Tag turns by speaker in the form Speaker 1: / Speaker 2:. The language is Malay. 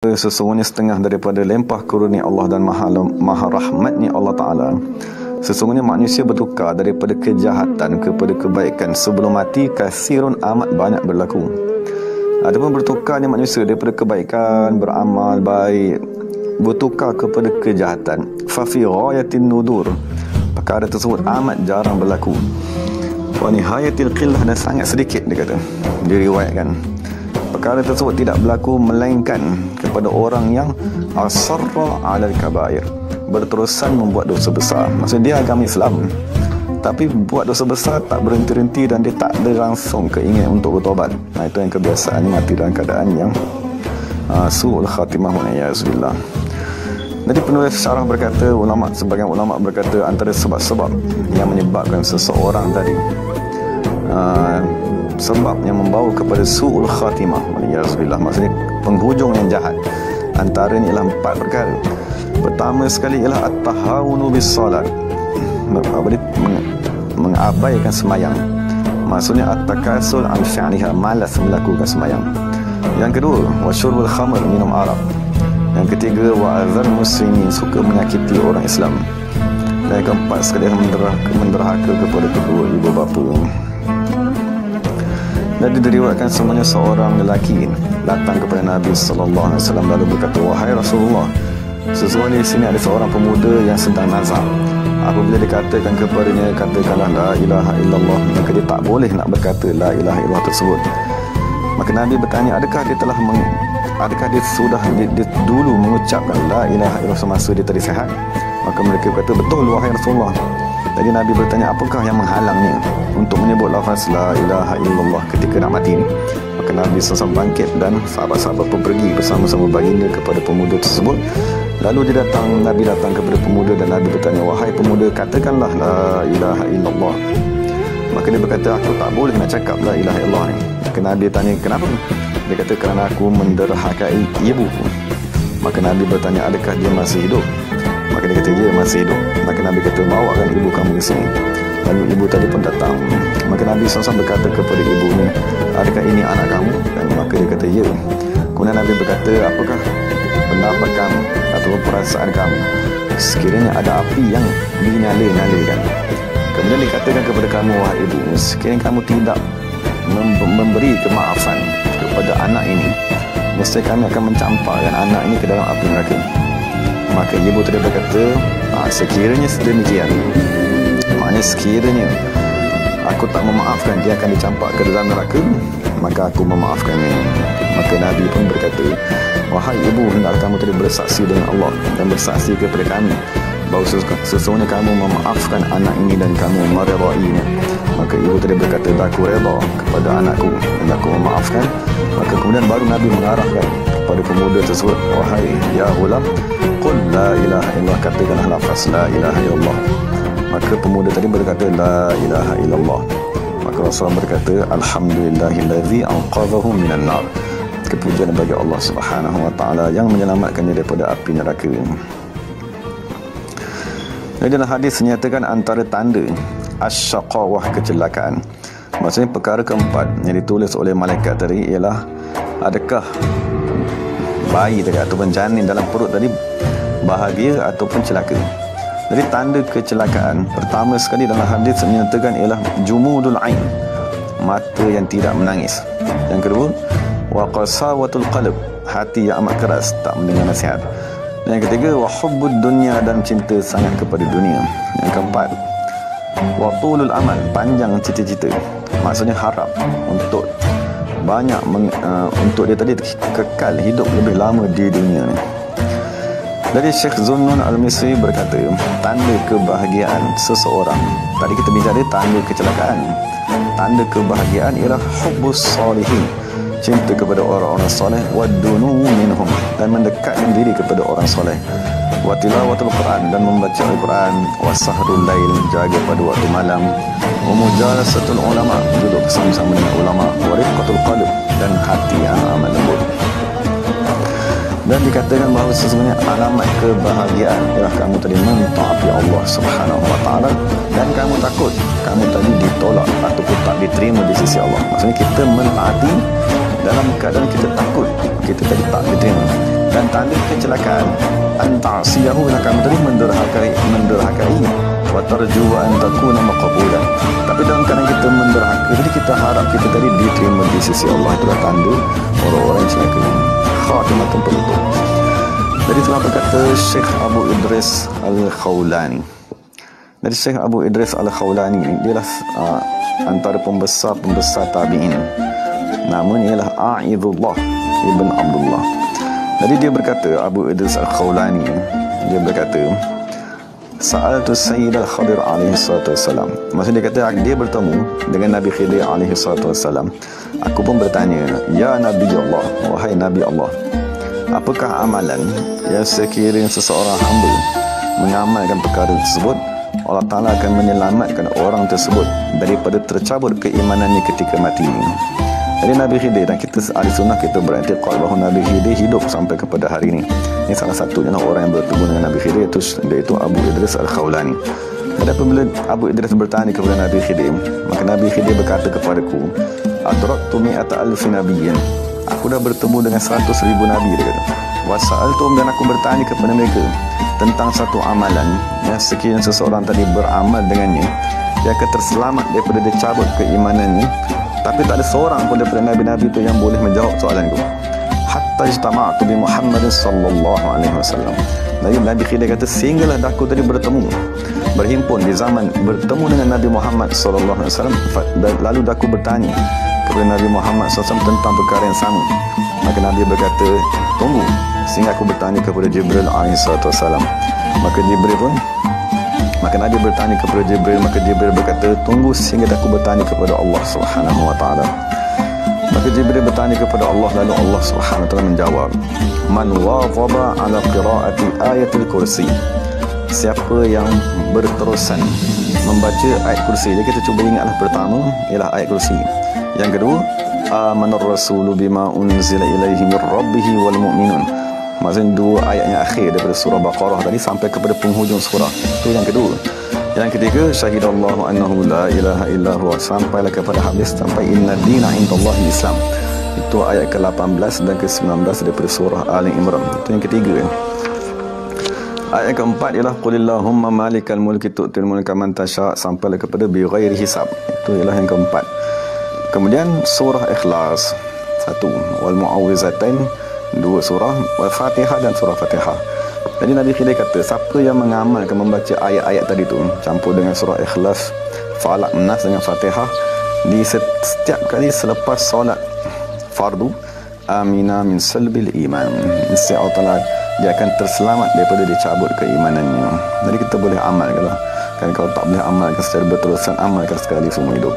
Speaker 1: Sesungguhnya setengah daripada lempah kurnia Allah dan maha rahmatnya Allah Ta'ala. Sesungguhnya manusia bertukar daripada kejahatan kepada kebaikan sebelum mati, kasirun amat banyak berlaku. Adapun bertukarnya manusia daripada kebaikan, beramal baik, bertukar kepada kejahatan, fa fi ghayatin nudur, perkara tersebut amat jarang berlaku. Wa nihayatil qillah, dan sangat sedikit, dia kata, diriwayatkan perkara tersebut tidak berlaku melainkan kepada orang yang asarra alal kabair, berterusan membuat dosa besar. Maksudnya dia agama Islam, tapi buat dosa besar tak berhenti-henti dan dia tak ada langsung keinginan untuk bertobat. Itu yang kebiasaannya, mati dalam keadaan yang su'ul khatimah wa na'udzubillah. Jadi penulis syarah berkata, sebagian ulama berkata antara sebab-sebab yang menyebabkan seseorang tadi sebab yang membawa kepada su'ul khatimah waliyazbillah, maksudnya penghujung yang jahat, antaranya ialah 4 perkara. Pertama sekali ialah at-tahawunu bis-salat, mengabaikan semayang, maksudnya at-takasul an fi'liha, malas melakukan semayang. Yang kedua, wasyurbul khamr, minum arak. Yang ketiga, wa'adzal muslimin, suka menyakiti orang Islam. Dan yang keempat sekali, menderhaka kepada kedua ibu bapa. Dan diriwayatkan semuanya seorang lelaki datang kepada Nabi SAW lalu berkata, wahai Rasulullah, sesungguhnya di sini ada seorang pemuda yang sedang nazar. Apabila dikatakan kepadanya, katakanlah la ilaha illallah, maka dia tak boleh nak berkata la ilaha illallah tersebut. Maka Nabi bertanya, adakah dia sudah dulu mengucapkan la ilaha illallah semasa dia tadi sihat? Maka mereka berkata, betul wahai Rasulullah. Jadi Nabi bertanya, apakah yang menghalangnya untuk menyebut lafaz la ilaha illallah ketika nak mati ni? Maka Nabi SAW bangkit dan sahabat-sahabat pun pergi bersama-sama baginda kepada pemuda tersebut. Lalu Nabi datang kepada pemuda dan Nabi bertanya, wahai pemuda, katakanlah la ilaha illallah. Maka dia berkata, aku tak boleh nak cakap la ilaha illallah ni. Maka Nabi tanya, kenapa? Dia kata, kerana aku menderhakai ibuku. Maka Nabi bertanya, adakah dia masih hidup? Maka dia kata, ya, masih hidup. Maka Nabi kata, bawakan ibu kamu ke sini. Lalu ibu tadi pun datang. Maka Nabi SAW berkata kepada ibu ni, adakah ini anak kamu? Dan maka dia kata, ya. Kemudian Nabi berkata, apakah pendapat kamu atau perasaan kamu sekiranya ada api yang dinyala-nyalakan? Kemudian dikatakan kepada kamu, wahai ibu, sekiranya kamu tidak memberi kemaafan kepada anak ini, mesti kami akan mencamparkan anak ini ke dalam api neraka. Maka ibu tadi berkata, sekiranya sedemikian, maknanya sekiranya aku tak memaafkan, dia akan dicampak ke dalam neraka, maka aku memaafkannya. Maka Nabi pun berkata, wahai ibu, hendaklah kamu tadi bersaksi dengan Allah dan bersaksi kepada kami bahawa sesungguhnya kamu memaafkan anak ini dan kamu meredainya. Maka ibu tadi berkata, aku reda kepada anakku dan aku memaafkan. Maka kemudian baru Nabi mengarahkan kepada pemuda tersebut, wahai ya ghulam, qul la ilaha illallah, katakanlah lafaz la ilaha illallah. Maka pemuda tadi berkata la ilaha illallah. Maka Rasulullah berkata, alhamdulillahillazi anqadhahu minan nar, kepujian bagi Allah Subhanahu wa taala yang menyelamatkannya daripada api neraka. Jadi dalam hadis dinyatakan antara tanda asyaqawah, kecelakaan, maksudnya perkara keempat yang ditulis oleh malaikat tadi ialah adakah bayi tadi ataupun janin dalam perut tadi bahagia ataupun celaka. Jadi tanda kecelakaan pertama sekali dalam hadis menyatakan ialah jumudul ain, mata yang tidak menangis. Yang kedua, wa qasawatul qalb, hati yang amat keras, tak mendengar nasihat. Dan yang ketiga, wa hubbud dunya, dan cinta sangat kepada dunia. Yang keempat, wa tulul amal, panjang cita-cita, maksudnya harap untuk banyak untuk dia tadi kekal hidup lebih lama di dunia ni. Jadi Syekh Zunnun Al-Misri berkata, tanda kebahagiaan seseorang, tadi kita bicara tanda kecelakaan, tanda kebahagiaan ialah hubbus salihin, cinta kepada orang-orang soleh, wadunu minhum, dan mendekatkan diri kepada orang soleh, wa tilawatul Quran, dan membaca Al-Quran, wa sahrul lail, jaga pada waktu malam, wa mujalasatul ulama, duduk bersama-sama dengan ulama, wa riqqatul qalb, dan hati yang amat lembut. Dan dikatakan bahawa sesungguhnya alamat kebahagiaan ialah kamu tadi mentaati Allah Subhanahu wa taala dan kamu takut kamu tadi ditolak ataupun tak diterima di sisi Allah. Maksudnya kita mentaati dalam keadaan kita takut kita tadi tak diterima. dan tanda kecelakaan anta'siyahu bila kamu tadi menderhakai wa tarju an takuna maqbulan. Tapi dalam keadaan kita menderhaka, jadi kita harap kita tadi diterima di sisi Allah. Itulah tanda orang-orang yang celaka. Khatimatun penutup. Jadi telah berkata Syekh Abu Idris Al-Khawlani. Dari Syekh Abu Idris Al-Khawlani ini, dia lah antara pembesar tabi'in. Namanya ialah A'idullah Ibn Abdullah. Jadi dia berkata, Abu Idris Al-Khawlani, dia berkata, Sa'altu Sayyid Al-Khadir alaihi salatu wassalam. Maksud dia kata, dia bertemu dengan Nabi Khidir alaihi salatu wassalam. Aku pun bertanya, Ya Nabi Allah, wahai Nabi Allah, apakah amalan yang sekiranya seseorang hamba mengamalkan perkara tersebut, Allah Ta'ala akan menyelamatkan orang tersebut daripada tercabut keimanannya ketika mati. Jadi Nabi Khidir, dan kita ahli sunnah kita berantiqad bahawa Nabi Khidir hidup sampai kepada hari ini. Ini salah satunya orang yang bertemu dengan Nabi Khidir, iaitu Abu Idris Al-Khawlani. Dan apabila Abu Idris bertanya kepada Nabi Khidir, maka Nabi Khidir berkata kepadaku, Adraktu mi'ata alfi nabiyyin. Aku dah bertemu dengan 100,000 Nabi, dia kata. Wasa'altum, dan aku bertanya kepada mereka tentang satu amalan yang sekiranya seseorang tadi beramal dengannya, dia akan terselamat daripada dicabut keimanannya. Tapi tak ada seorang pun daripada Nabi-Nabi itu yang boleh menjawab soalan itu. Hatta ijtama'tu bi Muhammad sallallahu alaihi wasallam. Nabi Khidir kata, sehinggalah aku tadi berhimpun di zaman bertemu dengan Nabi Muhammad sallallahu alaihi wasallam. Lalu aku bertanya kepada Nabi Muhammad sallallahu alaihi wasallam tentang perkara yang sama. Maka Nabi berkata, tunggu sehingga aku bertanya kepada Jibril alaihi wasallam. Maka Nabi bertanya kepada Jibril, maka Jibril berkata, tunggu sehingga aku bertanya kepada Allah Subhanahu wa taala. Maka Jibril bertanya kepada Allah, lalu Allah Subhanahu wa taala menjawab, Man wadhaba ala qiraati ayatul kursi. Siapa yang berterusan membaca ayat kursi. Jadi kita cuba ingatlah, pertama ialah ayat kursi. Yang kedua, amanar rasulu bima unzila ilaihi mir rabbih wal mu'minun. Maksudnya dua ayat yang akhir daripada surah Baqarah tadi sampai kepada penghujung surah. Itu yang kedua. Yang ketiga, syahidallahu annahu la ilaha illa huwa, sampailah kepada habis sampai inna dina indallahi Islam. Itu ayat ke-18 dan ke-19 daripada surah Ali Imran. Itu yang ketiga. Ayat yang keempat ialah qulillahumma malikal mulki tu'til mulka man tasha, sampailah kepada bi ghairi hisab. Itu ialah yang keempat. Kemudian surah Ikhlas 1, wal mu'awwizatain 2 surah, wal Fatihah dan surah Fatihah. Jadi Nabi Khidir kata, siapa yang mengamalkan membaca ayat-ayat tadi tu campur dengan surah Ikhlas, Falaq, Nas dengan Fatihah di setiap kali selepas solat fardu, amina min salbil iman, mesti Allah Ta'ala dia akan terselamat daripada dicabut keimanannya. Jadi kita boleh amalkan lah. Kan kalau tak boleh amalkan secara berterusan, amalkan sekali seumur hidup.